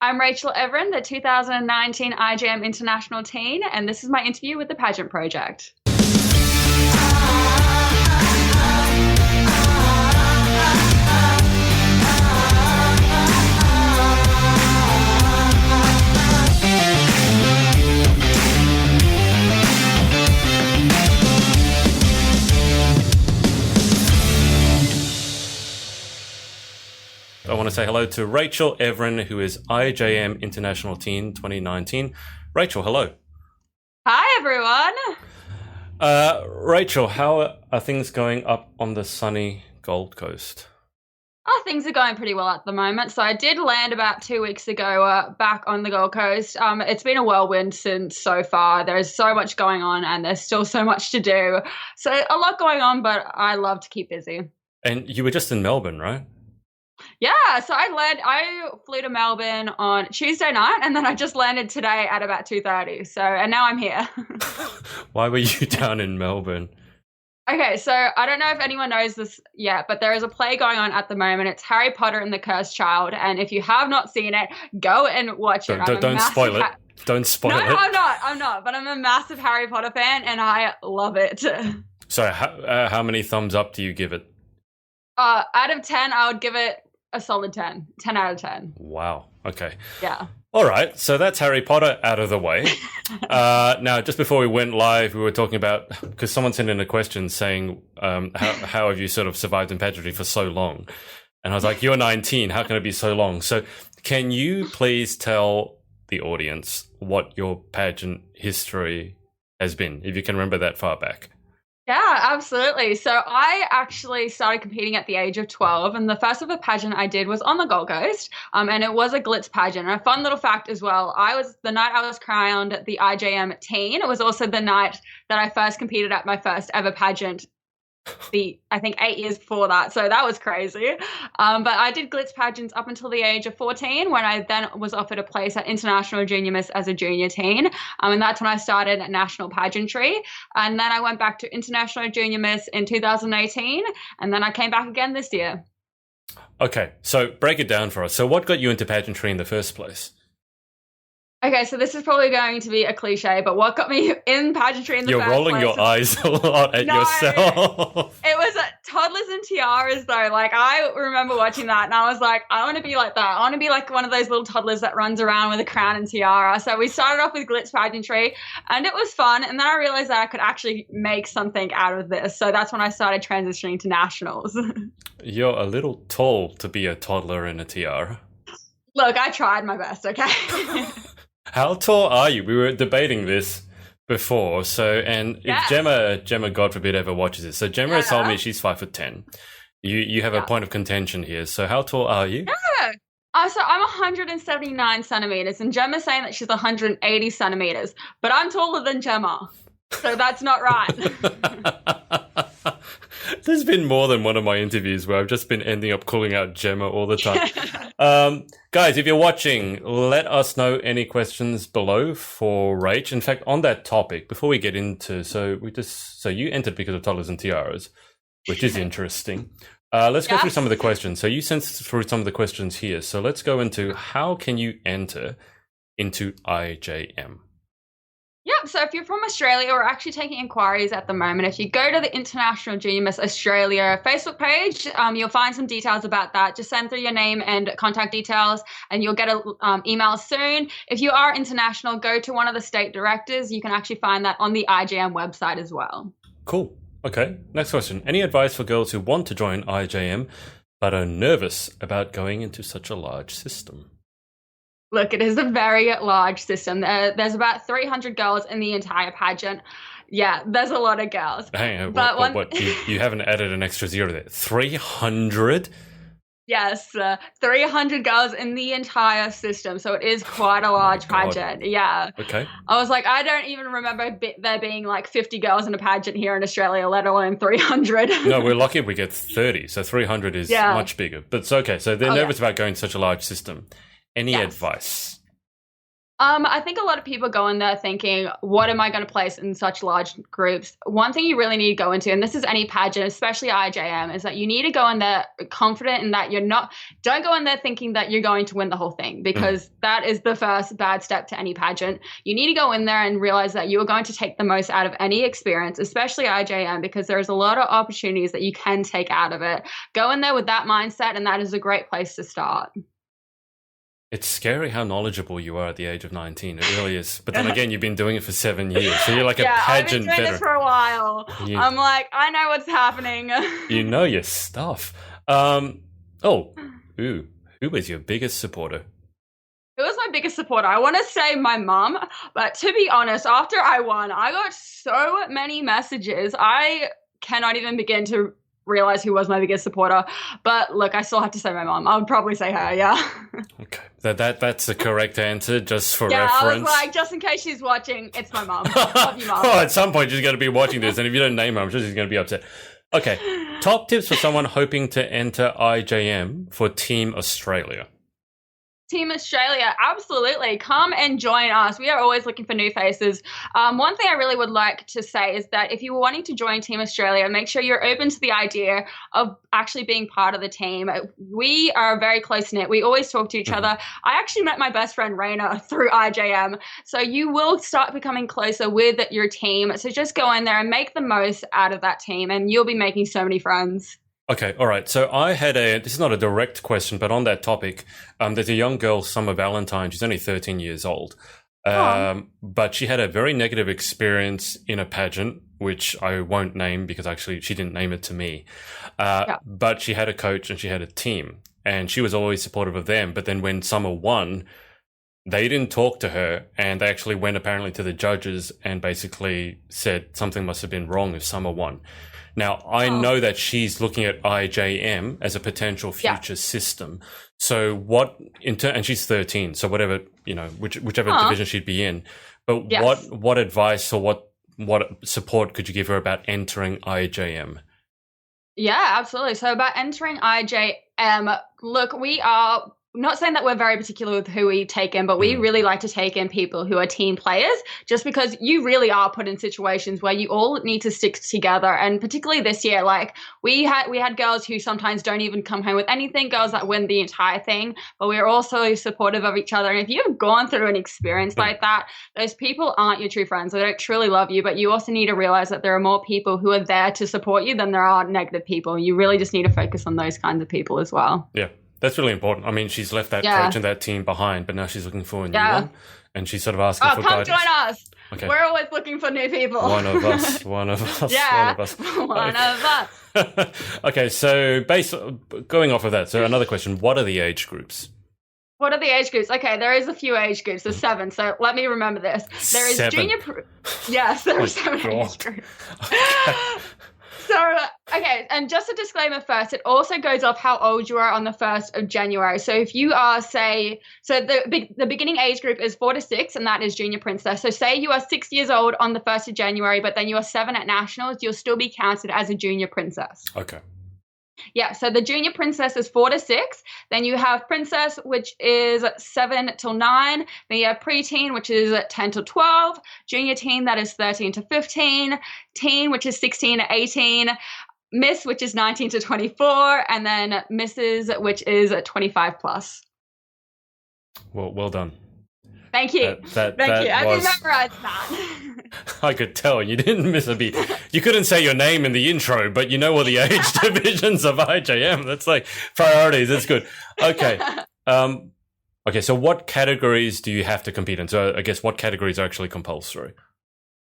I'm Rachael Evren, the 2019 IJM International Teen, and this is my interview with the Pageant Project. I want to say hello to Rachael Evren, who is IJM International Teen 2019. Rachael, hello. Hi, everyone. Rachael, how are things going up on the sunny Gold Coast? Oh, things are going pretty well at the moment. So I did land about 2 weeks ago back on the Gold Coast. It's been a whirlwind since so far. There's so much going on and there's still so much to do. So a lot going on, but I love to keep busy. And you were just in Melbourne, right? Yeah, so I flew to Melbourne on Tuesday night, and then I just landed today at about 2:30. And now I'm here. Why were you down in Melbourne? Okay, so I don't know if anyone knows this yet, but there is a play going on at the moment. It's Harry Potter and the Cursed Child, and if you have not seen it, go and watch it. Don't spoil it. Don't spoil it. No, I'm not. But I'm a massive Harry Potter fan, and I love it. So how many thumbs up do you give it? Out of 10, I would give it a solid 10. 10 out of 10. Wow. Okay. Yeah. All right. So that's Harry Potter out of the way. Now, just before we went live, we were talking about, because someone sent in a question saying, how have you sort of survived in pageantry for so long? And I was like, you're 19. How can it be so long? So can you please tell the audience what your pageant history has been, if you can remember that far back? Yeah, absolutely. So I actually started competing at the age of 12, and the first ever pageant I did was on the Gold Coast, and it was a glitz pageant. And a fun little fact as well, the night I was crowned the IJM Teen, it was also the night that I first competed at my first ever pageant, I think 8 years before that. So that was crazy. But I did glitz pageants up until the age of 14, when I then was offered a place at International Junior Miss as a junior teen. And that's when I started at National Pageantry. And then I went back to International Junior Miss in 2018. And then I came back again this year. Okay, so break it down for us. So what got you into pageantry in the first place? Okay, so this is probably going to be a cliche, but what got me in pageantry in the first place... You're rolling your eyes a lot at yourself. It was Toddlers and Tiaras, though. Like, I remember watching that, and I was like, I want to be like that. I want to be like one of those little toddlers that runs around with a crown and tiara. So we started off with glitz pageantry, and it was fun. And then I realized that I could actually make something out of this. So that's when I started transitioning to nationals. You're a little tall to be a toddler in a tiara. Look, I tried my best, okay? How tall are you? We were debating this before. If Gemma, God forbid, ever watches this. So Gemma has told me she's 5'10". You have a point of contention here. So how tall are you? Yeah. So I'm 179 centimeters, and Gemma's saying that she's 180 centimeters, but I'm taller than Gemma. So that's not right. There's been more than one of my interviews where I've just been ending up calling out Gemma all the time. Guys, if you're watching, let us know any questions below for Rach. In fact, on that topic, before we get into, so you entered because of toddlers and tiaras, which is interesting. Let's go through some of the questions. So you sent through some of the questions here. So let's go into how can you enter into IJM? Yep, so if you're from Australia, we're actually taking inquiries at the moment. If you go to the International Junior Miss Australia Facebook page, you'll find some details about that. Just send through your name and contact details, and you'll get an email soon. If you are international, go to one of the state directors. You can actually find that on the IJM website as well. Cool. Okay, next question. Any advice for girls who want to join IJM but are nervous about going into such a large system? Look, it is a very large system. There's about 300 girls in the entire pageant. Yeah, there's a lot of girls. Hang on, what? You haven't added an extra zero there. 300? Yes, 300 girls in the entire system. So it is quite a large pageant. Yeah. Okay. I was like, I don't even remember there being like 50 girls in a pageant here in Australia, let alone 300. No, we're lucky if we get 30. So 300 is much bigger. But it's okay. So they're nervous about going to such a large system. Any advice? I think a lot of people go in there thinking, what am I going to place in such large groups? One thing you really need to go into, and this is any pageant, especially IJM, is that you need to go in there confident in that don't go in there thinking that you're going to win the whole thing, because that is the first bad step to any pageant. You need to go in there and realize that you are going to take the most out of any experience, especially IJM, because there's a lot of opportunities that you can take out of it. Go in there with that mindset, and that is a great place to start. It's scary how knowledgeable you are at the age of 19. It really is. But then again, you've been doing it for 7 years. So you're like a pageant veteran. I've been doing this for a while. I'm like, I know what's happening. You know your stuff. Who was your biggest supporter? Who was my biggest supporter? I want to say my mum. But to be honest, after I won, I got so many messages. I cannot even begin to realize who was my biggest supporter, but look, I still have to say my mom. I would probably say her. Yeah. Okay, that's the correct answer, just for reference. I was like, just in case she's watching, it's my mom. Love you, mom. Oh, at some point she's going to be watching this, and if you don't name her, I'm sure she's going to be upset. Okay, top tips for someone hoping to enter IJM for Team Australia. Team Australia, absolutely. Come and join us. We are always looking for new faces. One thing I really would like to say is that if you were wanting to join Team Australia, make sure you're open to the idea of actually being part of the team. We are very close-knit. We always talk to each other. I actually met my best friend, Raina, through IJM. So you will start becoming closer with your team. So just go in there and make the most out of that team, and you'll be making so many friends. Okay, all right. So I had this is not a direct question, but on that topic, there's a young girl, Summer Valentine. She's only 13 years old. But she had a very negative experience in a pageant, which I won't name because actually she didn't name it to me. But she had a coach and she had a team, and she was always supportive of them. But then when Summer won, they didn't talk to her, and they actually went apparently to the judges and basically said something must have been wrong if Summer won. Now, I know that she's looking at IJM as a potential future system. So and she's 13, so whatever, whichever division she'd be in. But what advice or what support could you give her about entering IJM? Yeah, absolutely. So about entering IJM, look, we are not saying that we're very particular with who we take in, but we really like to take in people who are team players, just because you really are put in situations where you all need to stick together. And particularly this year, like we had girls who sometimes don't even come home with anything, girls that win the entire thing, but we're also supportive of each other. And if you've gone through an experience like that, those people aren't your true friends. They don't truly love you, but you also need to realize that there are more people who are there to support you than there are negative people. You really just need to focus on those kinds of people as well. Yeah. That's really important. I mean, she's left that coach and that team behind, but now she's looking for a new one. And she's sort of asking for guidance. Come join us. Okay. We're always looking for new people. One of us. One of us. Okay, so going off of that, so another question. What are the age groups? What are the age groups? Okay, there is a few age groups. There's 7, so let me remember this. There is 7. Yes, there are 7 age groups. Okay. So, okay, and just a disclaimer first, it also goes off how old you are on the 1st of January. So if you are, the beginning age group is 4 to 6, and that is Junior Princess. So say you are 6 years old on the 1st of January, but then you are 7 at Nationals, you'll still be counted as a Junior Princess. Okay. Yeah, so the Junior Princess is 4 to 6. Then you have Princess, which is 7 till 9. Then you have Preteen, which is 10 to 12. Junior Teen, that is 13 to 15. Teen, which is 16 to 18. Miss, which is 19 to 24. And then Mrs., which is 25 plus. Well done. Thank you. Thank you. I didn't memorize that. I could tell you didn't miss a beat. You couldn't say your name in the intro, but you know all the age divisions of IJM. That's like priorities. That's good. Okay. Okay. So what categories do you have to compete in? So I guess what categories are actually compulsory?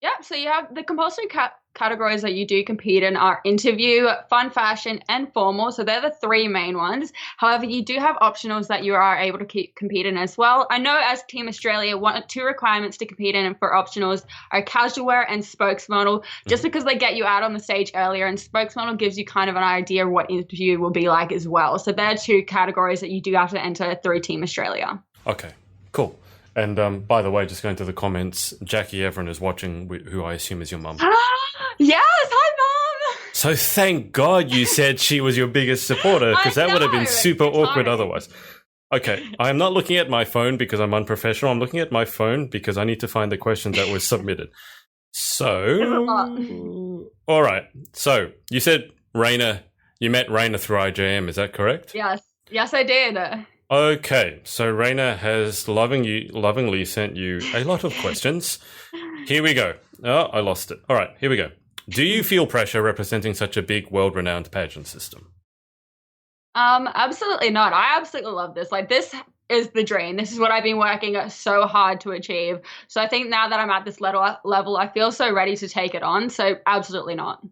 Yeah, so you have the compulsory categories that you do compete in are interview, fun fashion, and formal. So they're the 3 main ones. However, you do have optionals that you are able to compete in as well. I know as Team Australia, 2 requirements to compete in for optionals are casual wear and spokesmodel, just because they get you out on the stage earlier, and spokesmodel gives you kind of an idea of what interview will be like as well. So they're 2 categories that you do have to enter through Team Australia. Okay, cool. And by the way, just going to the comments, Jackie Evren is watching, who I assume is your mum. Yes, hi, Mum. So thank God you said she was your biggest supporter, because that would have been super awkward otherwise. Okay, I'm not looking at my phone because I'm unprofessional. I'm looking at my phone because I need to find the questions that were submitted. So, all right. So you said you met Raina through IJM. Is that correct? Yes, I did. Okay, so Raina has lovingly sent you a lot of questions. Here we go. Oh, I lost it. All right, here we go. Do you feel pressure representing such a big, world-renowned pageant system? Absolutely not. I absolutely love this. Like, this is the dream. This is what I've been working so hard to achieve. So I think now that I'm at this level, I feel so ready to take it on. So absolutely not.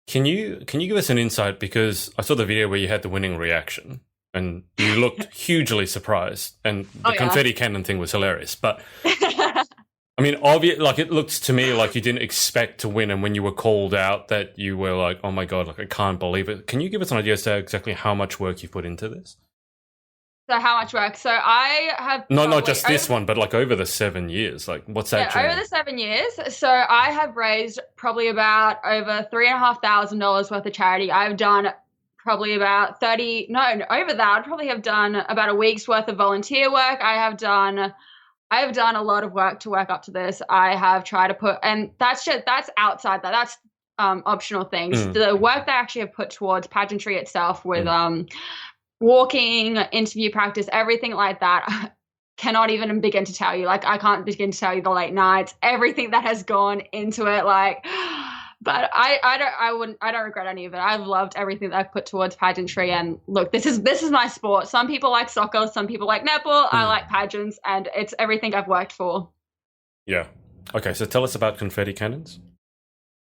Can you give us an insight? Because I saw the video where you had the winning reaction and you looked hugely surprised, and the confetti cannon thing was hilarious. But I mean, like, it looks to me like you didn't expect to win, and when you were called out, that you were like, "Oh my god, like I can't believe it." Can you give us an idea as to exactly how much work you put into this? So how much work? So I have not just this one, but like over the 7 years. Like, what's that? Over the 7 years, so I have raised probably about over $3,500 worth of charity. I've done probably about over that. I'd probably have done about a week's worth of volunteer work. I have done a lot of work to work up to this. I have tried to put, and that's outside that. That's optional things. The work that I actually have put towards pageantry itself with walking, interview practice, everything like that, cannot even begin to tell you. Like, I can't begin to tell you the late nights, everything that has gone into it. Like, but I don't regret any of it. I've loved everything that I've put towards pageantry. And look, this is my sport. Some people like soccer, some people like netball. I like pageants, and it's everything I've worked for. Yeah. Okay, so tell us about confetti cannons.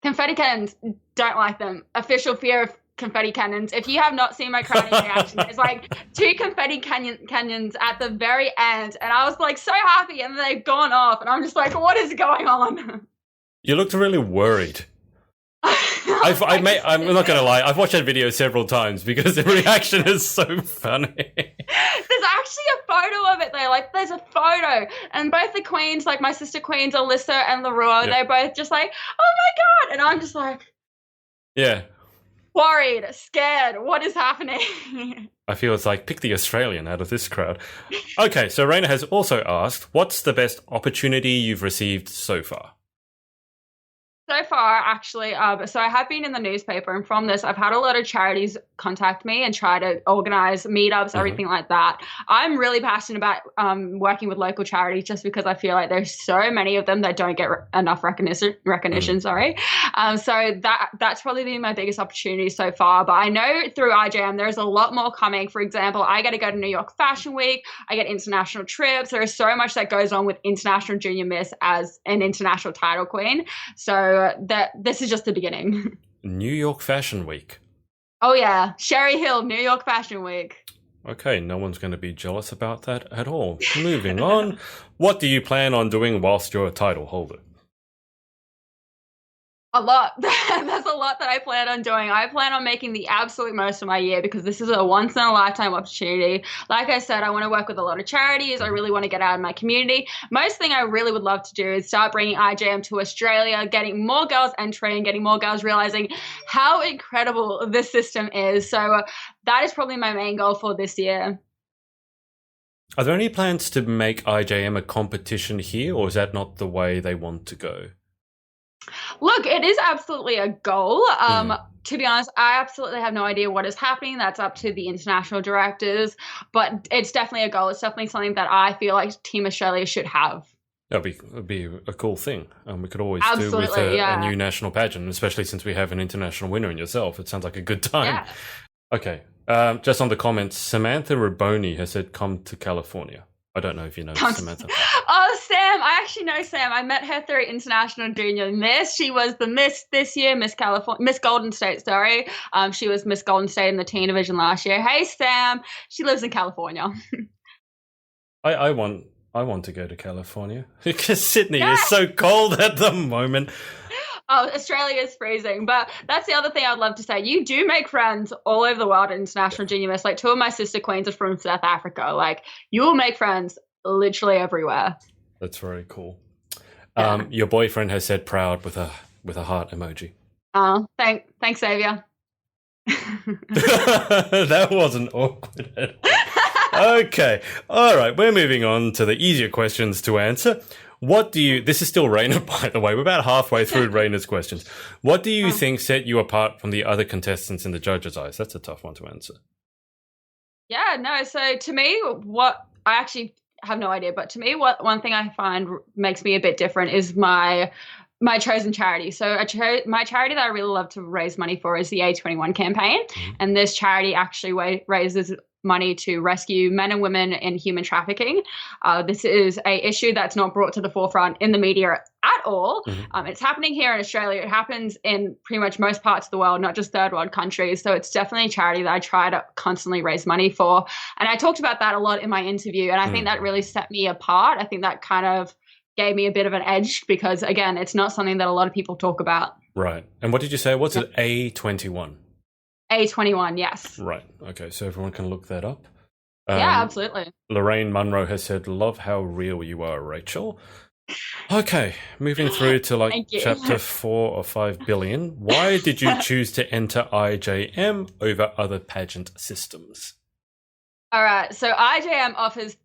Confetti cannons, don't like them. Official fear of confetti cannons. If you have not seen my crowning reaction, it's like 2 confetti cannons at the very end, and I was like so happy, and they've gone off, and I'm just like, what is going on? You looked really worried. I'm not going to lie, I've watched that video several times because the reaction is so funny. There's actually a photo of it though. Like, there's a photo, and both the queens, like my sister queens, Alyssa and Leroy, they're both just like, oh my god, and I'm just like, worried, scared, what is happening? I feel it's like, pick the Australian out of this crowd. Okay, so Raina has also asked, what's the best opportunity you've received so far? So far, actually, so I have been in the newspaper, and from this, I've had a lot of charities contact me and try to organise meetups, everything like that. I'm really passionate about working with local charities, just because I feel like there's so many of them that don't get enough recognition. So that's probably been my biggest opportunity so far. But I know through IJM, there's a lot more coming. For example, I get to go to New York Fashion Week. I get international trips. There is so much that goes on with International Junior Miss as an international title queen. So this is just the beginning. New York Fashion Week. Oh yeah, Sherry Hill, New York Fashion Week. Okay, no one's going to be jealous about that at all. Moving on, what do you plan on doing whilst you're a title holder? A lot. There's a lot that I plan on doing. I plan on making the absolute most of my year, because this is a once-in-a-lifetime opportunity. Like I said, I want to work with a lot of charities. I really want to get out of my community. Most thing I really would love to do is start bringing IJM to Australia, getting more girls entering, getting more girls realizing how incredible this system is. So that is probably my main goal for this year. Are there any plans to make IJM a competition here, or is that not the way they want to go? Look, it is absolutely a goal. To be honest, I absolutely have no idea what is happening. That's up to the international directors, but it's definitely a goal. It's definitely something that I feel like Team Australia should have. That'd be a cool thing. We could always do with a new national pageant, especially since we have an international winner in yourself. It sounds like a good time. Yeah. Okay, just on the comments, Samantha Raboni has said, come to California. I don't know if you know Samantha. Oh, Sam. I actually know Sam. I met her through International Junior Miss. She was the Miss this year, Miss Golden State, sorry. She was Miss Golden State in the teen division last year. Hey, Sam. She lives in California. I want to go to California because Sydney is so cold at the moment. Oh, Australia is freezing. But that's the other thing I'd love to say. You do make friends all over the world at International Junior Miss. Like, 2 of my sister queens are from South Africa. Like, you will make friends literally everywhere. That's very cool. Your boyfriend has said proud with a heart emoji. Oh, thanks, Xavier. That wasn't awkward at all. Okay. All right. We're moving on to the easier questions to answer. This is still Raina, by the way. We're about halfway through Raina's questions. What do you think set you apart from the other contestants in the judges' eyes? That's a tough one to answer. Yeah, no. So to me, what I actually have no idea, but to me, one thing I find makes me a bit different is my chosen charity. So my charity that I really love to raise money for is the A21 campaign. And this charity actually raises money to rescue men and women in human trafficking. This is a issue that's not brought to the forefront in the media at all. It's happening here in Australia. It happens in pretty much most parts of the world, not just third world countries. So it's definitely a charity that I try to constantly raise money for. And I talked about that a lot in my interview. And I think that really set me apart. I think that kind of gave me a bit of an edge because, again, it's not something that a lot of people talk about. Right. And what did you say? What's it? A21? A21, yes. Right. Okay. So everyone can look that up. Yeah, absolutely. Lorraine Munro has said, love how real you are, Rachel. Okay. Moving through to chapter 4 or 5 billion. Why did you choose to enter IJM over other pageant systems? All right. So IJM offers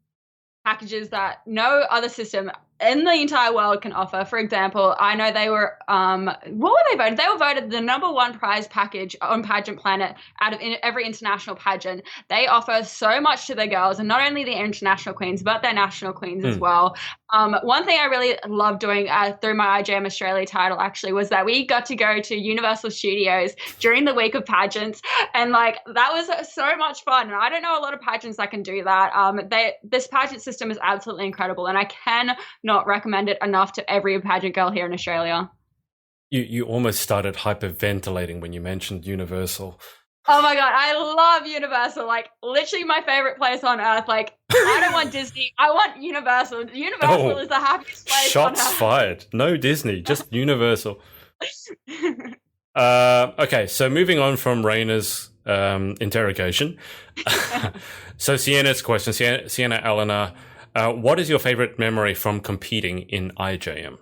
packages that no other system in the entire world can offer. For example, I know they were, what were they voted? They were voted the #1 prize package on Pageant Planet out of every international pageant. They offer so much to their girls, and not only the international queens, but their national queens as well. One thing I really loved doing through my IJM Australia title actually was that we got to go to Universal Studios during the week of pageants, and that was so much fun. And I don't know a lot of pageants that can do that. This pageant system is absolutely incredible, and I can not recommend it enough to every pageant girl here in Australia. You almost started hyperventilating when you mentioned Universal. Oh my God, I love Universal. Literally my favorite place on earth. I don't want Disney. I want Universal. Universal is the happiest place on earth. Shots fired. No Disney, just Universal. Okay, so moving on from Raina's interrogation. So Sienna's question, Sienna Eleanor, what is your favorite memory from competing in IJM?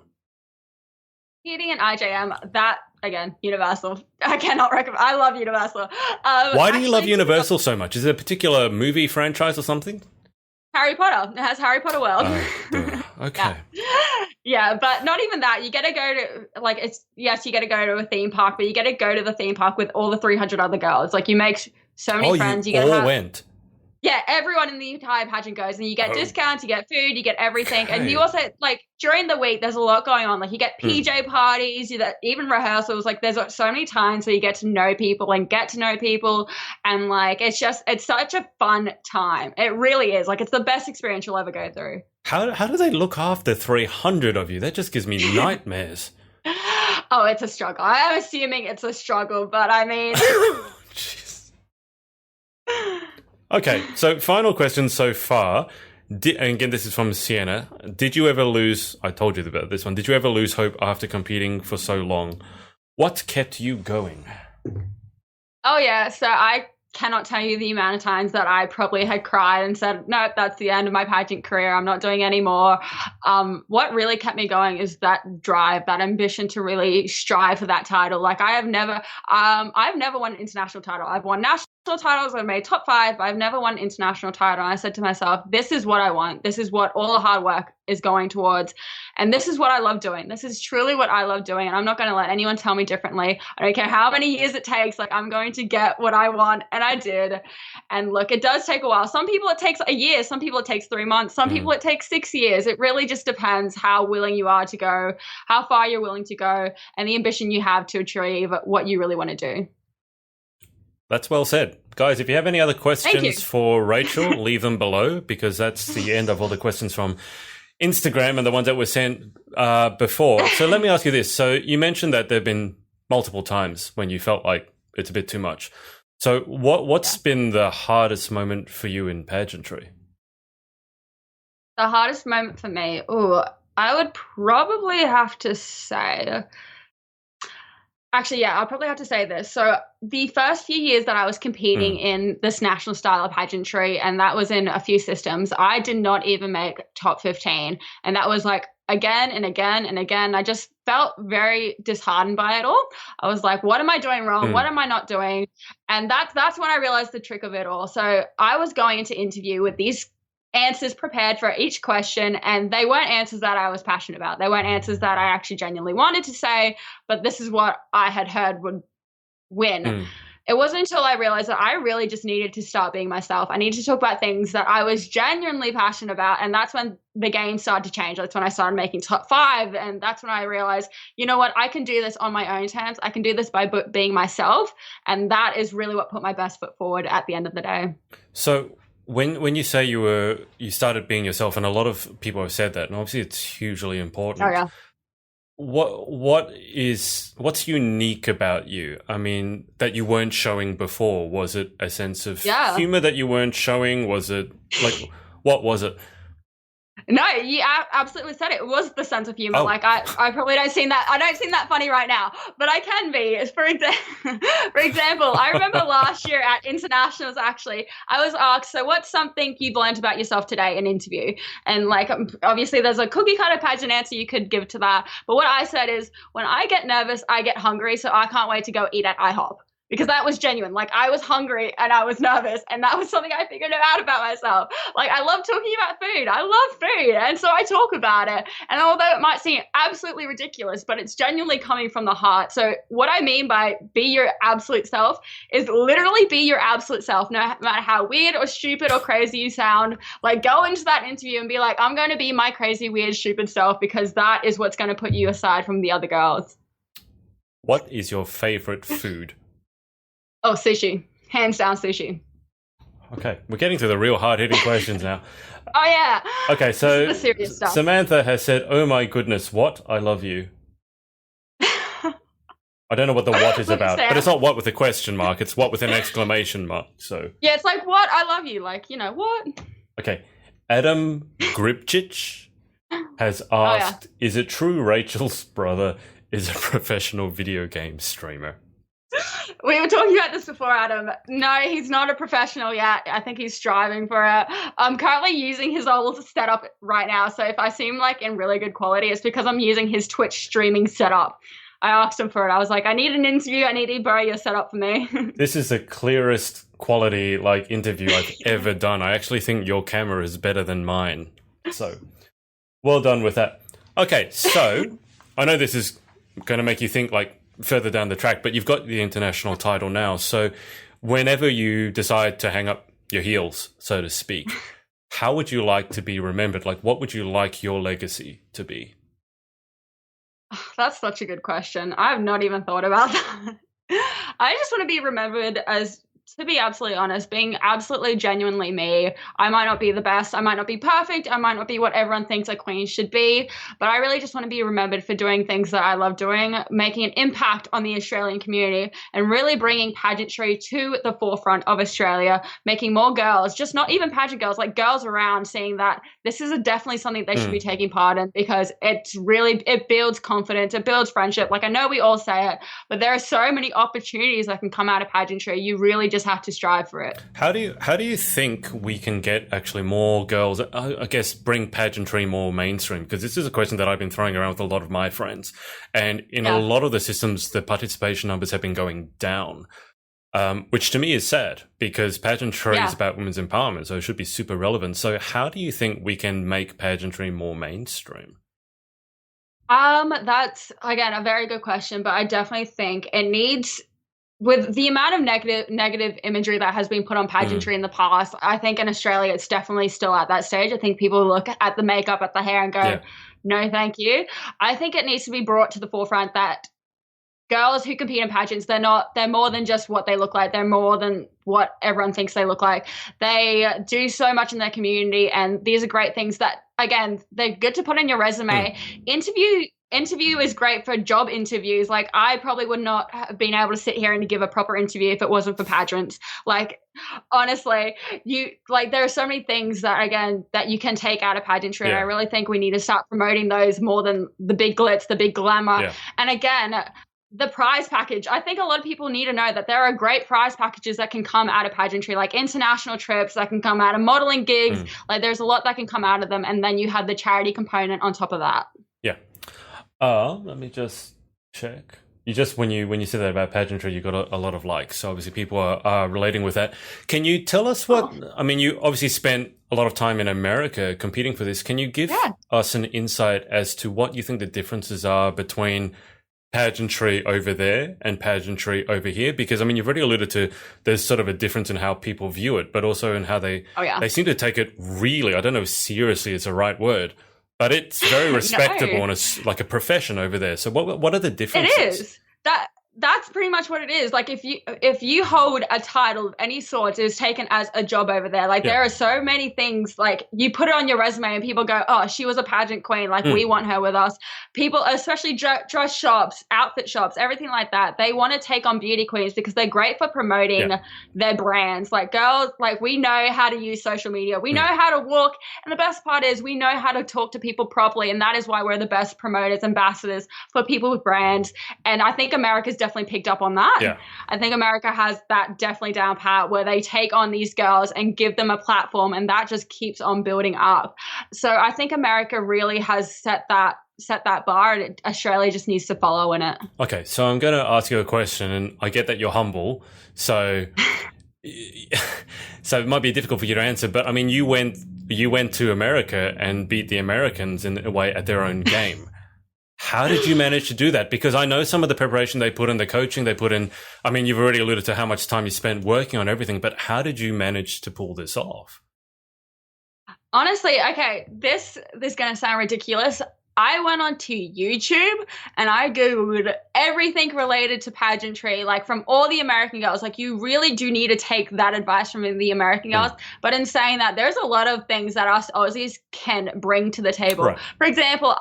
Competing in IJM, that, again, Universal. I cannot recommend. I love Universal. Why do you love Universal so much? Is it a particular movie franchise or something? Harry Potter. It has Harry Potter World. Okay. Yeah, but not even that. You get to go to, yes, you get to go to a theme park, but you get to go to the theme park with all the 300 other girls. You make so many friends. You all went. Yeah, everyone in the entire pageant goes, and you get discounts, you get food, you get everything. Okay. And you also, during the week, there's a lot going on. You get PJ parties, even rehearsals. There's so many times where you get to know people and get to know people. And, it's such a fun time. It really is. It's the best experience you'll ever go through. How do they look after 300 of you? That just gives me nightmares. Oh, it's a struggle. I am assuming it's a struggle, but I mean... Jeez. Okay, so final question so far. And again, this is from Sienna. Did you ever lose, I told you about this one, did you ever lose hope after competing for so long? What kept you going? Oh, yeah. So I cannot tell you the amount of times that I probably had cried and said, no, that's the end of my pageant career. I'm not doing any more. What really kept me going is that drive, that ambition to really strive for that title. I've never won an international title. I've won national titles. I've made top 5, but I've never won an international title. And I said to myself, this is what I want. This is what all the hard work is going towards. And this is what I love doing. This is truly what I love doing. And I'm not going to let anyone tell me differently. I don't care how many years it takes. I'm going to get what I want. And I did. And look, it does take a while. Some people it takes a year. Some people it takes 3 months. Some people it takes 6 years. It really just depends how willing you are to go, how far you're willing to go, and the ambition you have to achieve what you really want to do. That's well said. Guys, if you have any other questions for Rachel, leave them below, because that's the end of all the questions from Instagram and the ones that were sent before. So let me ask you this. So you mentioned that there have been multiple times when you felt like it's a bit too much. So what's been the hardest moment for you in pageantry? The hardest moment for me? I would probably have to say... Actually, yeah, I'll probably have to say this. So the first few years that I was competing in this national style of pageantry, and that was in a few systems, I did not even make top 15. And that was again and again and again. I just felt very disheartened by it all. I was like, what am I doing wrong? What am I not doing? And that's when I realized the trick of it all. So I was going into interview with these answers prepared for each question, and they weren't answers that I was passionate about. They weren't answers that I actually genuinely wanted to say, but this is what I had heard would win. It wasn't until I realized that I really just needed to start being myself. I needed to talk about things that I was genuinely passionate about, and that's when the game started to change. That's when I started making top 5, and that's when I realized, you know what, I can do this on my own terms. I can do this by being myself, and that is really what put my best foot forward at the end of the day. So when you say you started being yourself, and a lot of people have said that, and obviously it's hugely important. Oh yeah. What's unique about you? I mean, that you weren't showing before? Was it a sense of humor that you weren't showing? Was it like, what was it? No, you absolutely said it. It was the sense of humor. Like I probably don't seem that funny right now, but I can be. For example, I remember last year at internationals, actually, I was asked, so what's something you've learned about yourself today in interview? And like, obviously there's a cookie cutter pageant answer you could give to that. But what I said is, when I get nervous, I get hungry. So I can't wait to go eat at IHOP. Because that was genuine. Like, I was hungry and I was nervous, and that was something I figured out about myself. Like, I love talking about food. I love food. And so I talk about it. And although it might seem absolutely ridiculous, but it's genuinely coming from the heart. So what I mean by be your absolute self is literally be your absolute self, no matter how weird or stupid or crazy you sound. Like, go into that interview and be like, I'm going to be my crazy, weird, stupid self, because that is what's going to put you aside from the other girls. What is your favorite food? Oh, sushi. Hands down, sushi. Okay, we're getting to the real hard-hitting questions now. Oh, yeah. Okay, so this is the serious stuff. Samantha has said, oh my goodness, what? I love you. I don't know what the what is about, but it's not what with a question mark. It's what with an exclamation mark. So yeah, it's like, what? I love you. Like, you know, what? Okay. Adam Gripchich has asked, is it true Rachel's brother is a professional video game streamer? We were talking about this before, Adam. No, he's not a professional yet. I think he's striving for it. I'm currently using his old setup right now. So if I seem like in really good quality, it's because I'm using his Twitch streaming setup. I asked him for it. I was like, I need an interview. I need to borrow your setup for me. This is the clearest quality interview I've ever done. I actually think your camera is better than mine. So well done with that. Okay, so I know this is going to make you think further down the track, but you've got the international title now. So whenever you decide to hang up your heels, so to speak, how would you like to be remembered? Like, what would you like your legacy to be? That's such a good question. I have not even thought about that. I just want to be remembered as, to be absolutely honest, being absolutely genuinely me. I might not be the best. I might not be perfect. I might not be what everyone thinks a queen should be, but I really just want to be remembered for doing things that I love doing, making an impact on the Australian community, and really bringing pageantry to the forefront of Australia, making more girls, just not even pageant girls, like girls around, seeing that this is definitely something they should be taking part in, because it builds confidence, it builds friendship. Like, I know we all say it, but there are so many opportunities that can come out of pageantry. You really just have to strive for it. How do you think we can get actually more girls, I guess, bring pageantry more mainstream? Because this is a question that I've been throwing around with a lot of my friends, and in a lot of the systems, the participation numbers have been going down, which to me is sad, because pageantry is about women's empowerment, so it should be super relevant. So how do you think we can make pageantry more mainstream? That's, again, a very good question, but I definitely think it needs, with the amount of negative imagery that has been put on pageantry in the past, I think in Australia it's definitely still at that stage. I think people look at the makeup, at the hair, and go, no, thank you. I think it needs to be brought to the forefront that girls who compete in pageants, they're more than just what they look like. They're more than what everyone thinks they look like. They do so much in their community, and these are great things that, again, they're good to put in your resume. Interview is great for job interviews. Like, I probably would not have been able to sit here and give a proper interview if it wasn't for pageants. Like, honestly, there are so many things that, again, that you can take out of pageantry. And I really think we need to start promoting those more than the big glitz, the big glamour. And again, the prize package. I think a lot of people need to know that there are great prize packages that can come out of pageantry, like international trips that can come out of modeling gigs. Like, there's a lot that can come out of them. And then you have the charity component on top of that. Let me just check. You just when you said that about pageantry, you got a lot of likes. So obviously, people are relating with that. Can you tell us what? I mean, you obviously spent a lot of time in America competing for this. Can you give us an insight as to what you think the differences are between pageantry over there and pageantry over here? Because I mean, you've already alluded to there's sort of a difference in how people view it, but also in how they seem to take it really. I don't know if seriously is the right word. But it's very respectable and it's like a profession over there. So what are the differences? It is. That's pretty much what it is. Like if you hold a title of any sort, it is taken as a job over there. Like there are so many things, like you put it on your resume and people go, oh, she was a pageant queen. Like we want her with us. People, especially dress shops, outfit shops, everything like that. They want to take on beauty queens because they're great for promoting their brands. Like girls, like we know how to use social media. We know how to walk. And the best part is we know how to talk to people properly. And that is why we're the best promoters, ambassadors for people with brands. And I think America's definitely picked up on that. Yeah. I think America has that definitely down pat where they take on these girls and give them a platform, and that just keeps on building up. So I think America really has set that bar, and Australia just needs to follow in it. Okay, so I'm going to ask you a question, and I get that you're humble, so so it might be difficult for you to answer, but I mean, you went to America and beat the Americans in a way at their own game. How did you manage to do that? Because I know some of the preparation they put in, the coaching they put in. I mean, you've already alluded to how much time you spent working on everything, but how did you manage to pull this off? Honestly, okay, this is going to sound ridiculous. I went onto YouTube and I Googled everything related to pageantry, like from all the American girls. Like you really do need to take that advice from the American girls. But in saying that, there's a lot of things that us Aussies can bring to the table. Right. For example,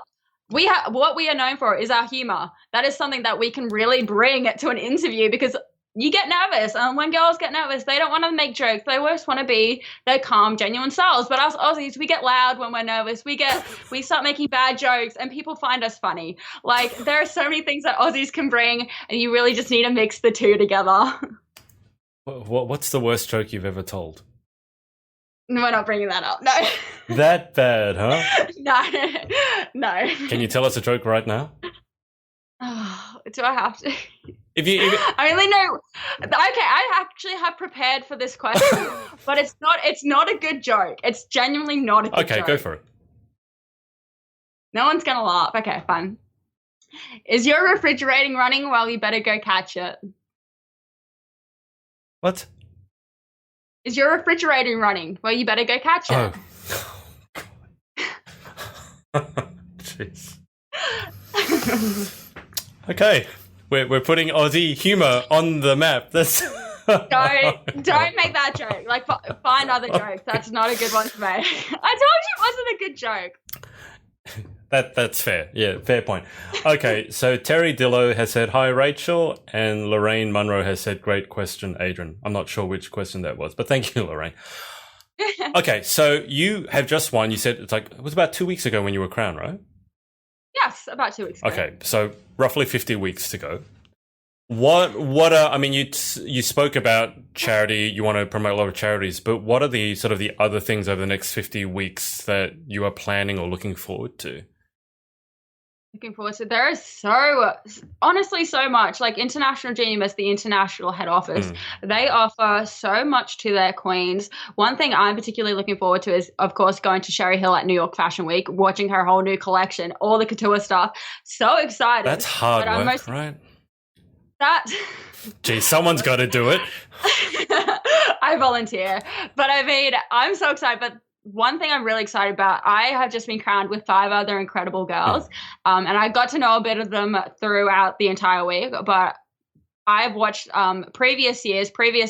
what we are known for is our humor. That is something that we can really bring to an interview because you get nervous. And when girls get nervous, they don't want to make jokes. They just want to be their calm, genuine selves. But us Aussies, we get loud when we're nervous. We start making bad jokes and people find us funny. Like there are so many things that Aussies can bring and you really just need to mix the two together. What's the worst joke you've ever told? We're not bringing that up. No. That bad, huh? No. Can you tell us a joke right now? Do I have to? If you I only know. Okay, I actually have prepared for this question, but it's not a good joke. It's genuinely not a good joke. Okay, go for it. No one's gonna laugh. Okay, fine. Is your refrigerator running? Well, you better go catch it. What? Is your refrigerator running? Well, you better go catch it. Jeez. Okay, we're putting Aussie humour on the map. That's don't make that joke. Like find other jokes. That's not a good one to make. I told you it wasn't a good joke. That's fair. Yeah, fair point. Okay, so Terry Dillo has said, hi, Rachel, and Lorraine Munro has said, great question, Adrian. I'm not sure which question that was, but thank you, Lorraine. Okay, so you have just won. You said it was about 2 weeks ago when you were crowned, right? Yes, about 2 weeks ago. Okay, so roughly 50 weeks to go. What are, I mean, you spoke about charity, you want to promote a lot of charities, but what are the sort of the other things over the next 50 weeks that you are planning or looking forward to? Looking forward to. There is honestly so much. Like International Genius, the international head office, they offer so much to their queens. One thing I'm particularly looking forward to is, of course, going to Sherry Hill at New York Fashion Week, watching her whole new collection, all the couture stuff. So excited. That's hard work, right? Gee, someone's got to do it. I volunteer. But I mean, I'm so excited. But one thing I'm really excited about, I have just been crowned with 5 other incredible girls. And I got to know a bit of them throughout the entire week. But I've watched previous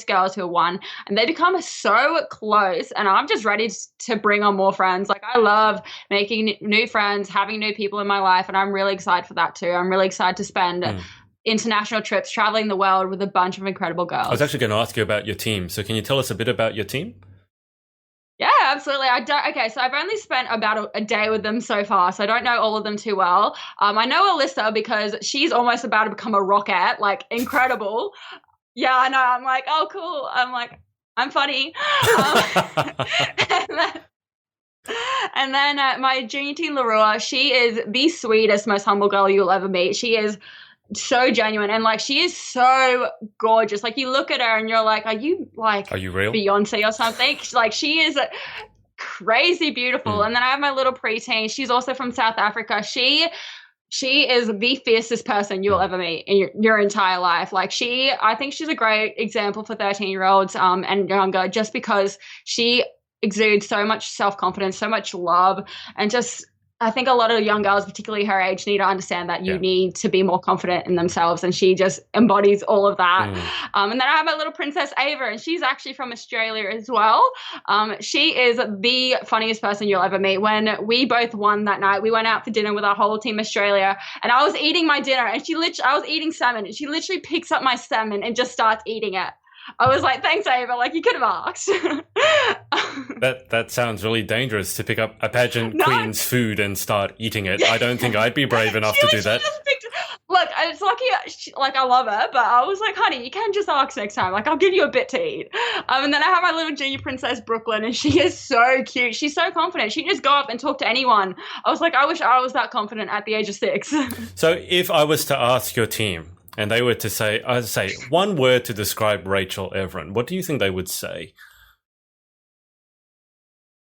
girls who won, and they become so close. And I'm just ready to bring on more friends. Like I love making new friends, having new people in my life. And I'm really excited for that too. I'm really excited to spend international trips, traveling the world with a bunch of incredible girls. I was actually going to ask you about your team. So can you tell us a bit about your team? Yeah, absolutely. Okay, so I've only spent about a day with them so far, so I don't know all of them too well. I know Alyssa because she's almost about to become a rocket, like incredible. Yeah, I know. I'm like, oh, cool. I'm like, I'm funny. And then my junior teen, Larua, she is the sweetest, most humble girl you'll ever meet. She is so genuine, and like she is so gorgeous. Like you look at her and you're like, are you real? Beyonce or something? Like she is crazy beautiful. And then I have my little preteen. She's also from South Africa. She is the fiercest person you'll ever meet in your entire life. Like I think she's a great example for 13-year-olds and younger, just because she exudes so much self-confidence, so much love, and just I think a lot of young girls, particularly her age, need to understand that you need to be more confident in themselves, and she just embodies all of that. And then I have my little princess Ava, and she's actually from Australia as well. She is the funniest person you'll ever meet. When we both won that night, we went out for dinner with our whole team Australia, and I was eating my dinner, and I was eating salmon, and she literally picks up my salmon and just starts eating it. I was like, thanks, Ava. Like, you could have asked. That sounds really dangerous, to pick up a pageant queen's food and start eating it. I don't think I'd be brave enough to do that. Look, it's lucky, I love her, but I was like, honey, you can just ask next time. Like, I'll give you a bit to eat. And then I have my little junior princess, Brooklyn, and she is so cute. She's so confident. She just go up and talk to anyone. I was like, I wish I was that confident at the age of 6. So if I was to ask your team, and they were to say, I'd say one word to describe Rachael Evren, what do you think they would say?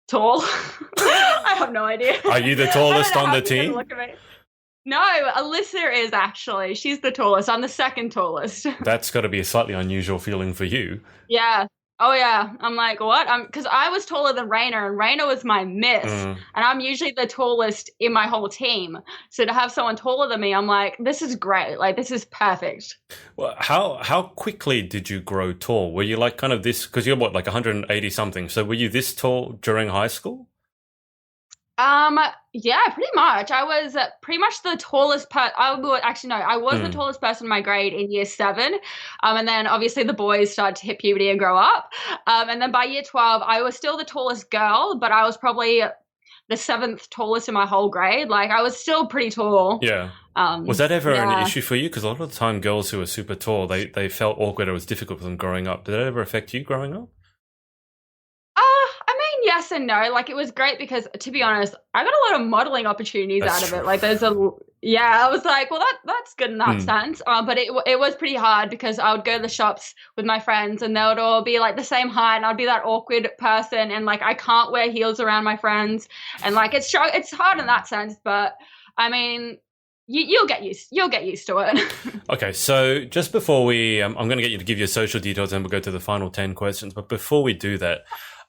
Tall. I have no idea. Are you the tallest on the team? Look at me. No, Alyssa is actually. She's the tallest. I'm the second tallest. That's got to be a slightly unusual feeling for you. Yeah. Oh, yeah. I'm like, what? Because I was taller than Raina, and Raina was my miss. And I'm usually the tallest in my whole team. So to have someone taller than me, I'm like, this is great. Like, this is perfect. Well, how quickly did you grow tall? Were you like kind of this, because you're what, like 180 something. So were you this tall during high school? Yeah, pretty much. I was pretty much the tallest I was the tallest person in my grade in year 7. And then obviously the boys started to hit puberty and grow up. And then by year 12, I was still the tallest girl, but I was probably the 7th tallest in my whole grade. Like, I was still pretty tall. Yeah. Was that ever an issue for you? Because a lot of the time girls who are super tall, they felt awkward. It was difficult for them growing up. Did that ever affect you growing up? Yes and no. Like, it was great because, to be honest, I got a lot of modeling opportunities out of it. Like, I was like, well, that's good in that sense. But it was pretty hard because I would go to the shops with my friends and they would all be like the same height, and I'd be that awkward person, and like I can't wear heels around my friends, and like it's hard in that sense. But I mean, you'll get used to it. Okay, so just before we, I'm going to get you to give your social details, and we'll go to the final 10 questions. But before we do that,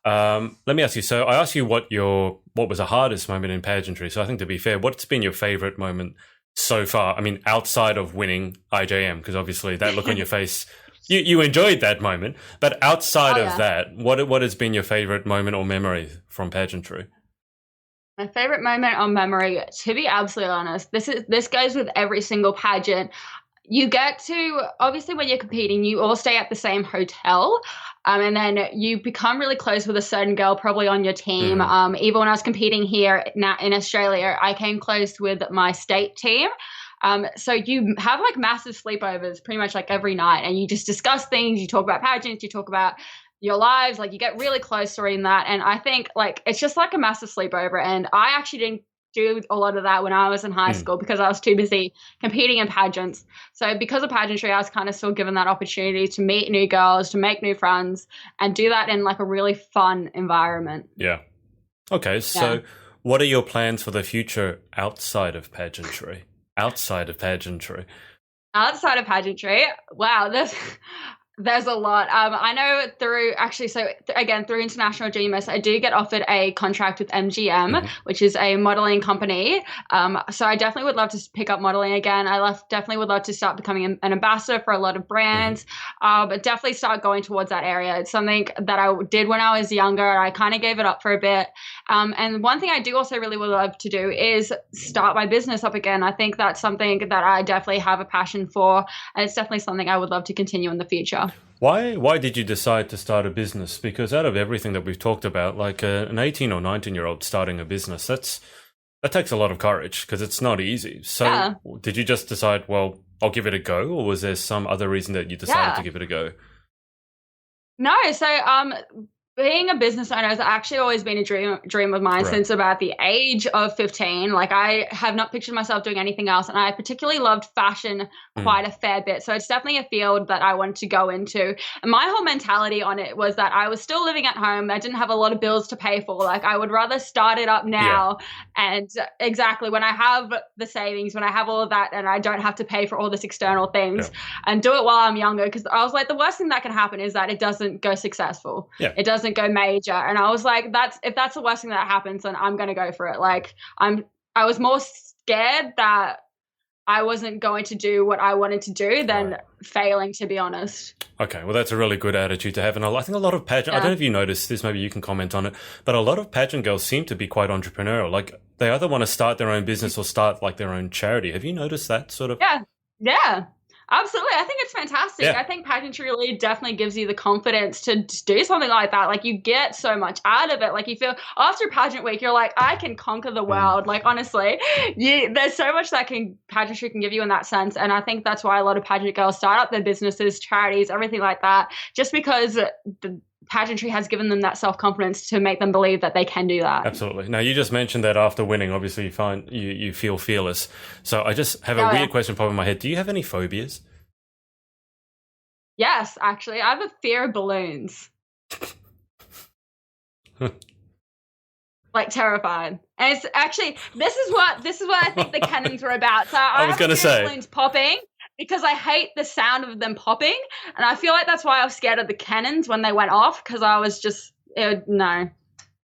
let me ask you. So I asked you what was the hardest moment in pageantry. So I think, to be fair, what's been your favorite moment so far? I mean, outside of winning IJM, because obviously that look on your face, you enjoyed that moment. But outside of that, what has been your favorite moment or memory from pageantry? My favorite moment or memory, to be absolutely honest, this goes with every single pageant. You get to, obviously when you're competing, you all stay at the same hotel, and then you become really close with a certain girl probably on your team. Even when I was competing here in Australia, I came close with my state team. So you have like massive sleepovers pretty much like every night, and you just discuss things, you talk about pageants, you talk about your lives, like you get really close during that. And I think like it's just like a massive sleepover, and I actually didn't do a lot of that when I was in high school because I was too busy competing in pageants. So because of pageantry, I was kind of still given that opportunity to meet new girls, to make new friends, and do that in like a really fun environment. Yeah. Okay, so what are your plans for the future outside of pageantry? Outside of pageantry, wow, there's a lot. I know through International Junior Miss, I do get offered a contract with MGM, which is a modeling company. So I definitely would love to pick up modeling again. Definitely would love to start becoming an ambassador for a lot of brands, but definitely start going towards that area. It's something that I did when I was younger. I kind of gave it up for a bit. And one thing I do also really would love to do is start my business up again. I think that's something that I definitely have a passion for, and it's definitely something I would love to continue in the future. Why did you decide to start a business? Because out of everything that we've talked about, like an 18 or 19-year-old starting a business, that takes a lot of courage because it's not easy. So did you just decide, well, I'll give it a go, or was there some other reason that you decided to give it a go? No, so being a business owner has actually always been a dream of mine since about the age of 15. Like, I have not pictured myself doing anything else, and I particularly loved fashion quite a fair bit. So it's definitely a field that I wanted to go into. And my whole mentality on it was that I was still living at home. I didn't have a lot of bills to pay for. Like, I would rather start it up now, and exactly when I have the savings, when I have all of that, and I don't have to pay for all this external things, and do it while I'm younger. Because I was like, the worst thing that can happen is that it doesn't go successful. It doesn't go major. And I was like, if that's the worst thing that happens, then I'm going to go for it. Like, I was more scared that I wasn't going to do what I wanted to do than failing, to be honest. Okay, well, that's a really good attitude to have. And I think a lot of pageant, I don't know if you noticed this, maybe you can comment on it, but a lot of pageant girls seem to be quite entrepreneurial. Like, they either want to start their own business or start like their own charity. Have you noticed that sort of? Yeah. Absolutely. I think it's fantastic. I think pageantry really definitely gives you the confidence to do something like that. Like, you get so much out of it. Like, you feel after pageant week, you're like, I can conquer the world. Like, honestly, there's so much that pageantry can give you in that sense. And I think that's why a lot of pageant girls start up their businesses, charities, everything like that, just because the pageantry has given them that self-confidence to make them believe that they can do that. Absolutely. Now, you just mentioned that after winning, obviously you feel fearless. So I just have a weird question popping in my head. Do you have any phobias? Yes, actually. I have a fear of balloons. Like, terrified. And it's actually, this is what I think the cannons were about. So I was going to say balloons popping, because I hate the sound of them popping, and I feel like that's why I was scared of the cannons when they went off, because I was just no.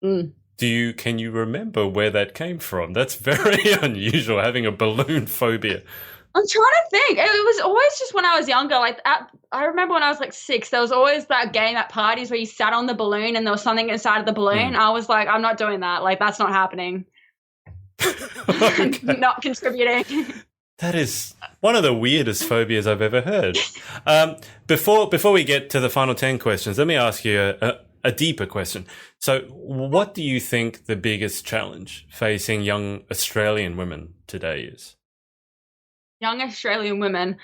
Can you remember where that came from? That's very unusual, having a balloon phobia. I'm trying to think. It was always just when I was younger. Like, I remember when I was like 6, there was always that game at parties where you sat on the balloon and there was something inside of the balloon. I was like, I'm not doing that. Like, that's not happening. Not contributing. That is one of the weirdest phobias I've ever heard. Before we get to the final 10 questions, let me ask you a deeper question. So what do you think the biggest challenge facing young Australian women today is? Young Australian women,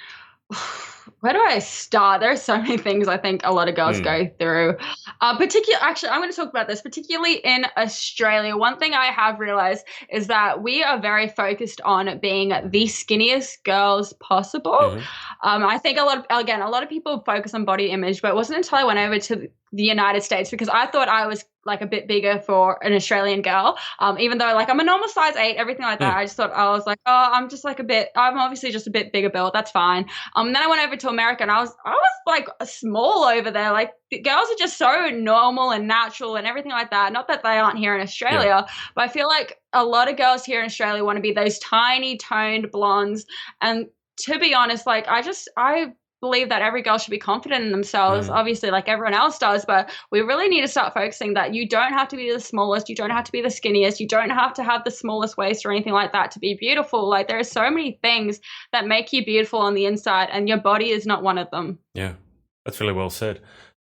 where do I start? There are so many things I think a lot of girls go through. Actually, I'm going to talk about this, particularly in Australia. One thing I have realized is that we are very focused on being the skinniest girls possible. I think a lot of people focus on body image, but it wasn't until I went over to the United States, because I thought I was like a bit bigger for an Australian girl, even though like I'm a normal size 8, everything like that. I just thought, I was like, I'm obviously just a bit bigger built. That's fine. Then I went over to America, and I was like small over there. Like, the girls are just so normal and natural and everything like that. Not that they aren't here in Australia, but I feel like a lot of girls here in Australia want to be those tiny toned blondes. And to be honest, like, I believe that every girl should be confident in themselves, obviously, like everyone else does, but we really need to start focusing that you don't have to be the smallest, you don't have to be the skinniest, you don't have to have the smallest waist or anything like that to be beautiful. Like, there are so many things that make you beautiful on the inside, and your body is not one of them. Yeah, that's really well said.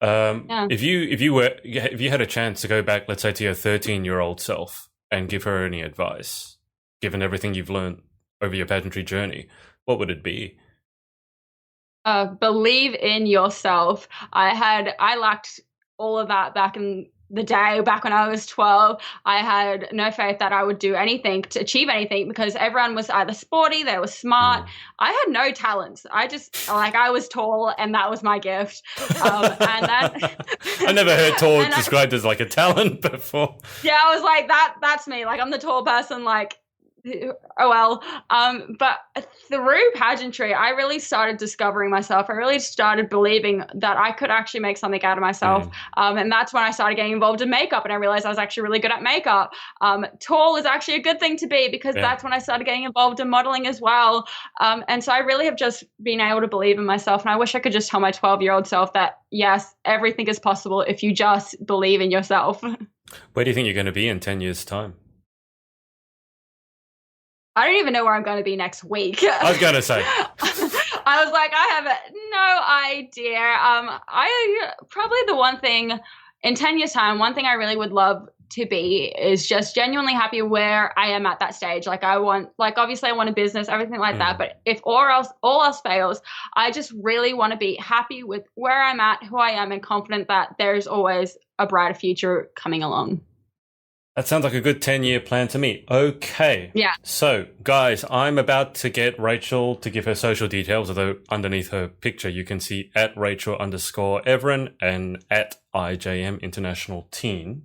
If you had a chance to go back, let's say, to your 13-year-old self and give her any advice, given everything you've learned over your pageantry journey, what would it be? Believe in yourself. I lacked all of that back in the day, back when I was 12. I had no faith that I would do anything to achieve anything, because everyone was either sporty, they were smart. I had no talents. I was tall, and that was my gift. And that I never heard tall described as like a talent before. Yeah, I was like, that's me. Like, I'm the tall person, like, oh well. But through pageantry, I really started discovering myself. I really started believing that I could actually make something out of myself. And that's when I started getting involved in makeup, and I realized I was actually really good at makeup. Tall is actually a good thing to be, because that's when I started getting involved in modeling as well. And so I really have just been able to believe in myself. And I wish I could just tell my 12-year-old self that, yes, everything is possible if you just believe in yourself. Where do you think you're going to be in 10 years' time? I don't even know where I'm going to be next week. I was going to say. I was like, I have no idea. Probably the one thing in 10 years' time, one thing I really would love to be is just genuinely happy where I am at that stage. Like, obviously I want a business, everything like that. But if all else fails, I just really want to be happy with where I'm at, who I am, and confident that there's always a brighter future coming along. That sounds like a good 10-year plan to me. Okay. Yeah. So, guys, I'm about to get Rachael to give her social details, although underneath her picture you can see at Rachael_Evren and at IJM International Team.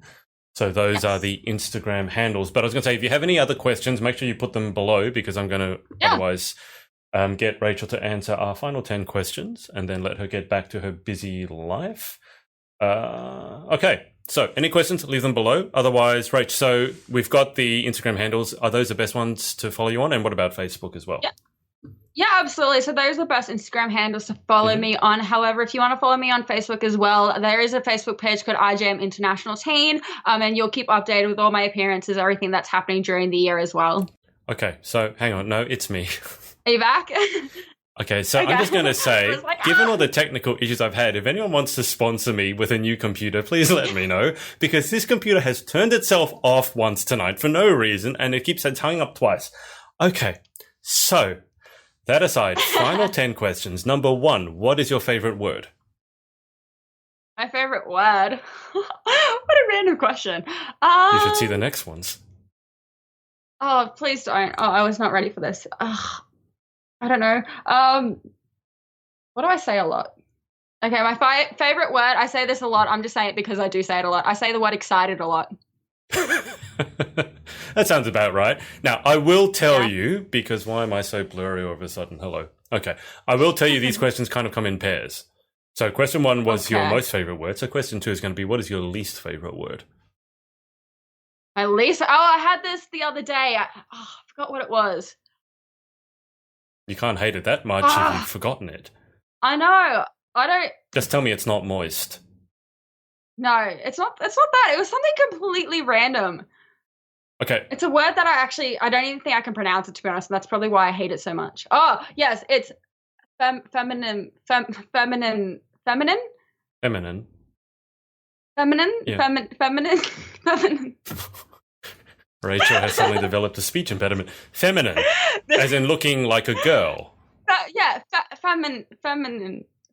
So those are the Instagram handles. But I was going to say, if you have any other questions, make sure you put them below, because I'm going to otherwise get Rachael to answer our final 10 questions and then let her get back to her busy life. Okay. So any questions, leave them below. Otherwise, Rach, so we've got the Instagram handles. Are those the best ones to follow you on? And what about Facebook as well? Yeah, absolutely. So those are the best Instagram handles to follow me on. However, if you want to follow me on Facebook as well, there is a Facebook page called IJM International Team, and you'll keep updated with all my appearances, everything that's happening during the year as well. Okay, so hang on. No, it's me. Are you back? Okay, so I'm just going to say, given all the technical issues I've had, if anyone wants to sponsor me with a new computer, please let me know, because this computer has turned itself off once tonight for no reason, and it keeps hanging up twice. Okay, so that aside, final 10 questions. Number 1, what is your favorite word? My favorite word? What a random question. You should see the next ones. Oh, please don't. Oh, I was not ready for this. I don't know. What do I say a lot? Okay, my favorite word, I say this a lot. I'm just saying it because I do say it a lot. I say the word excited a lot. That sounds about right. Now, I will tell you, because why am I so blurry all of a sudden? Hello. Okay. I will tell you these questions kind of come in pairs. So question 1 was your most favorite word. So question 2 is going to be, what is your least favorite word? My least? Oh, I had this the other day. I forgot what it was. You can't hate it that much if you've forgotten it. I know. I don't. Just tell me it's not moist. No, it's not that. It was something completely random. Okay. It's a word that I don't even think I can pronounce it, to be honest, and that's probably why I hate it so much. Oh, yes, it's feminine. Yeah. Feminine. Rachael has suddenly developed a speech impediment. Feminine, as in looking like a girl.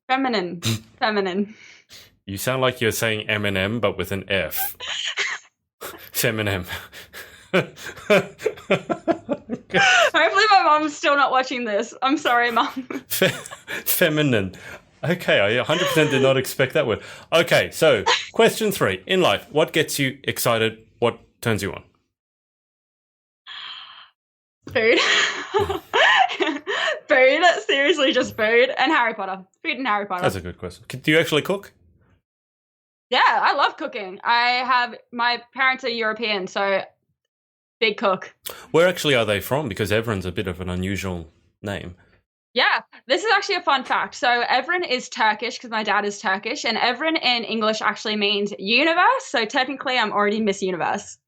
Feminine. You sound like you're saying Eminem, but with an F. Feminem. Hopefully my mom's still not watching this. I'm sorry, Mom. Feminine. Okay, I 100% did not expect that word. Okay, so question 3. In life, what gets you excited? What turns you on? Food. Food. Seriously, just food and Harry Potter. Food and Harry Potter. That's a good question. Do you actually cook? Yeah, I love cooking. My parents are European, so big cook. Where actually are they from? Because Evren's a bit of an unusual name. Yeah, this is actually a fun fact. So Evren is Turkish because my dad is Turkish, and Evren in English actually means universe. So technically, I'm already Miss Universe.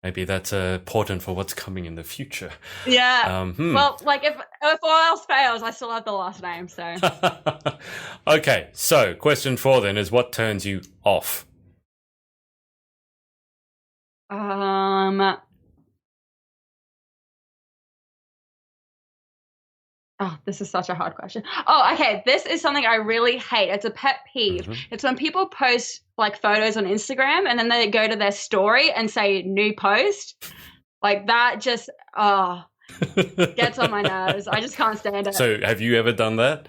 Maybe that's important for what's coming in the future. Yeah. Well, like if all else fails, I still have the last name. So. Okay. So question 4 then is, what turns you off? Oh, this is such a hard question. Oh, okay. This is something I really hate. It's a pet peeve. Mm-hmm. It's when people post like photos on Instagram and then they go to their story and say new post. Like that just gets on my nerves. I just can't stand it. So have you ever done that?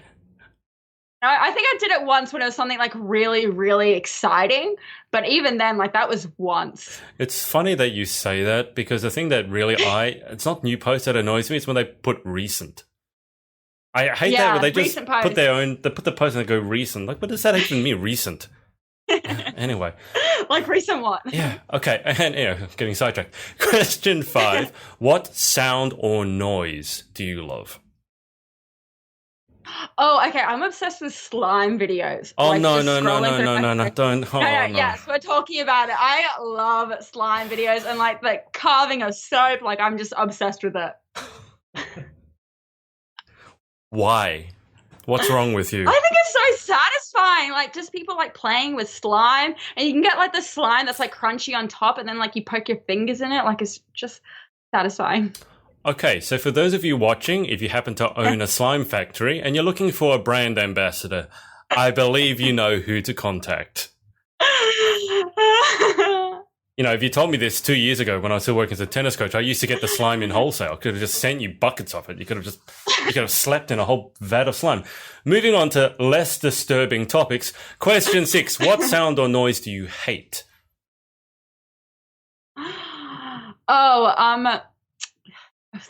No, I think I did it once when it was something like really, really exciting. But even then, like that was once. It's funny that you say that, because the thing that really it's not new post that annoys me. It's when they put recent. I hate that when they just put the post and they go recent. Like, what does that even mean, recent? Anyway. Like recent what? Yeah, okay. And getting sidetracked. Question 5. What sound or noise do you love? Oh, okay. I'm obsessed with slime videos. Oh, like, no. Don't. Oh, no. Yes, we're talking about it. I love slime videos and like the carving of soap. Like, I'm just obsessed with it. Why? What's wrong with you? I think it's so satisfying. Like just people like playing with slime, and you can get like the slime that's like crunchy on top, and then like you poke your fingers in it. Like it's just satisfying. Okay, so for those of you watching, if you happen to own a slime factory and you're looking for a brand ambassador, I believe you know who to contact. You know, if you told me this 2 years ago when I was still working as a tennis coach, I used to get the slime in wholesale. I could have just sent you buckets of it. You could have slept in a whole vat of slime. Moving on to less disturbing topics. Question 6. What sound or noise do you hate?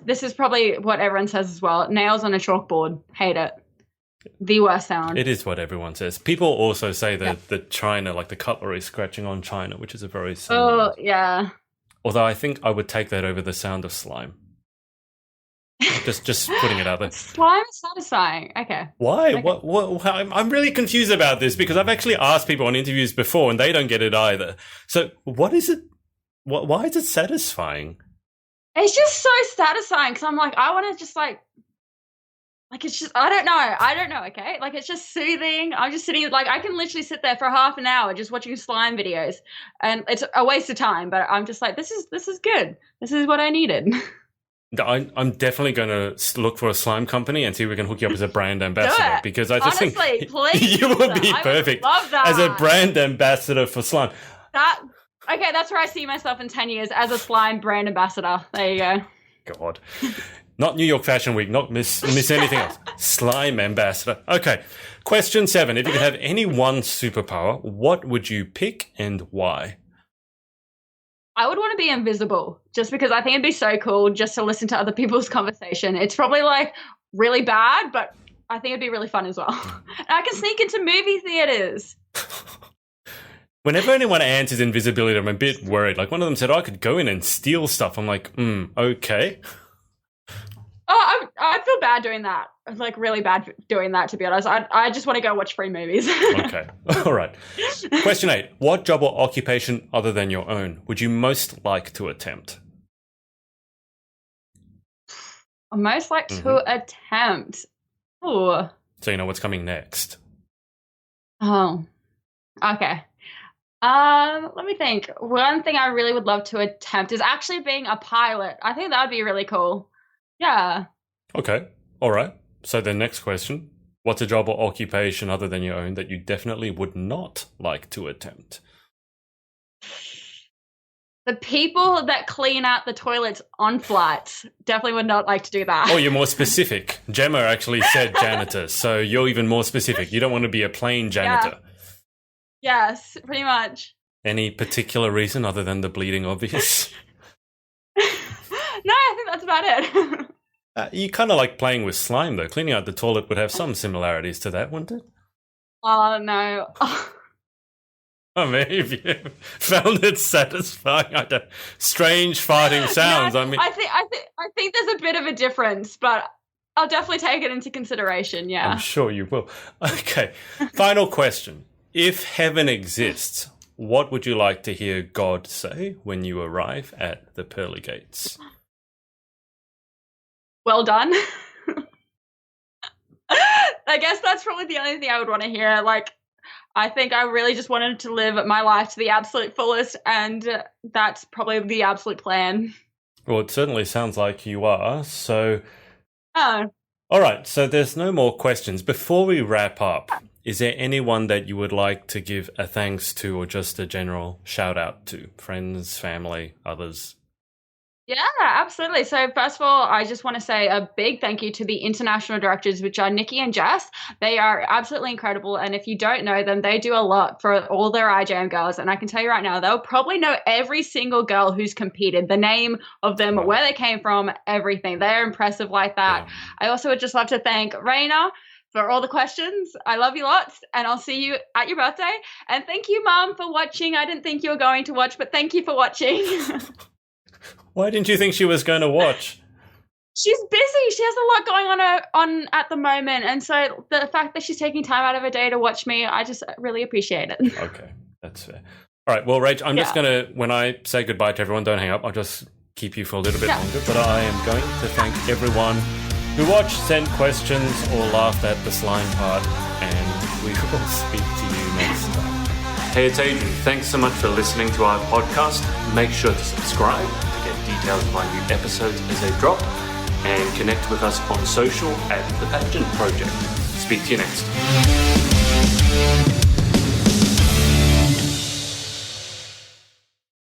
This is probably what everyone says as well. Nails on a chalkboard. Hate it. The worst sound. It is what everyone says. People also say that the china, like the cutlery scratching on china, which is a very similar. Oh, yeah. Although I think I would take that over the sound of slime. Just putting it out there. Slime is satisfying. Okay. Why? Okay. What I'm really confused about this because I've actually asked people on interviews before and they don't get it either. So what is it? Why is it satisfying? It's just so satisfying because I'm like, I want to just like it's just, I don't know, okay? Like, it's just soothing. I'm just sitting, like, I can literally sit there for half an hour just watching slime videos, and it's a waste of time, but I'm just like, this is good. This is what I needed. I'm definitely going to look for a slime company and see if we can hook you up as a brand ambassador because I just Honestly, think please, you would be perfect as a brand ambassador for slime. Okay, that's where I see myself in 10 years, as a slime brand ambassador. There you go. God. Not New York Fashion Week, not miss anything else. Slime ambassador. Okay. Question 7. If you could have any one superpower, what would you pick and why? I would want to be invisible just because I think it'd be so cool just to listen to other people's conversation. It's probably like really bad, but I think it'd be really fun as well. And I can sneak into movie theaters. Whenever anyone answers invisibility, I'm a bit worried. Like one of them said, I could go in and steal stuff. I'm like, okay. Oh, I feel bad doing that. Like really bad doing that, to be honest. I just want to go watch free movies. Okay. All right. Question 8. What job or occupation other than your own would you most like to attempt? Most like to attempt. Ooh. So you know what's coming next. Oh. Okay. Let me think. One thing I really would love to attempt is actually being a pilot. I think that would be really cool. Yeah. Okay. All right. So the next question. What's a job or occupation other than your own that you definitely would not like to attempt? The people that clean out the toilets on flights definitely would not like to do that. Oh, you're more specific. Gemma actually said janitor, so you're even more specific. You don't want to be a plain janitor. Yeah. Yes, pretty much. Any particular reason other than the bleeding obvious? No, I think that's about it. You kind of like playing with slime, though. Cleaning out the toilet would have some similarities to that, wouldn't it? Oh, no. I mean, if you found it satisfying, I don't. Strange farting sounds. No, I mean, I think there's a bit of a difference, but I'll definitely take it into consideration. Yeah, I'm sure you will. Okay, final question: if heaven exists, what would you like to hear God say when you arrive at the pearly gates? Well done. I guess that's probably the only thing I would want to hear. Like, I think I really just wanted to live my life to the absolute fullest, and that's probably the absolute plan. Well, it certainly sounds like you are. So, Oh. All right. So there's no more questions. Before we wrap up, is there anyone that you would like to give a thanks to or just a general shout out to? Friends, family, others? Yeah, absolutely. So first of all, I just want to say a big thank you to the international directors, which are Nikki and Jess. They are absolutely incredible. And if you don't know them, they do a lot for all their IJM girls. And I can tell you right now, they'll probably know every single girl who's competed, the name of them, where they came from, everything. They're impressive like that. Yeah. I also would just love to thank Raina for all the questions. I love you lots, and I'll see you at your birthday. And thank you, Mum, for watching. I didn't think you were going to watch, but thank you for watching. Why didn't you think she was going to watch? She's busy. She has a lot going on at the moment. And so the fact that she's taking time out of her day to watch me, I just really appreciate it. Okay, that's fair. All right, well, Rach, I'm just going to, when I say goodbye to everyone, don't hang up. I'll just keep you for a little bit longer. But I am going to thank everyone who watched, sent questions, or laughed at the slime part. And we will speak to you next time. Hey, it's Adrian. Thanks so much for listening to our podcast. Make sure to subscribe to get details of our new episodes as they drop, and connect with us on social at The Pageant Project. Speak to you next. Bye.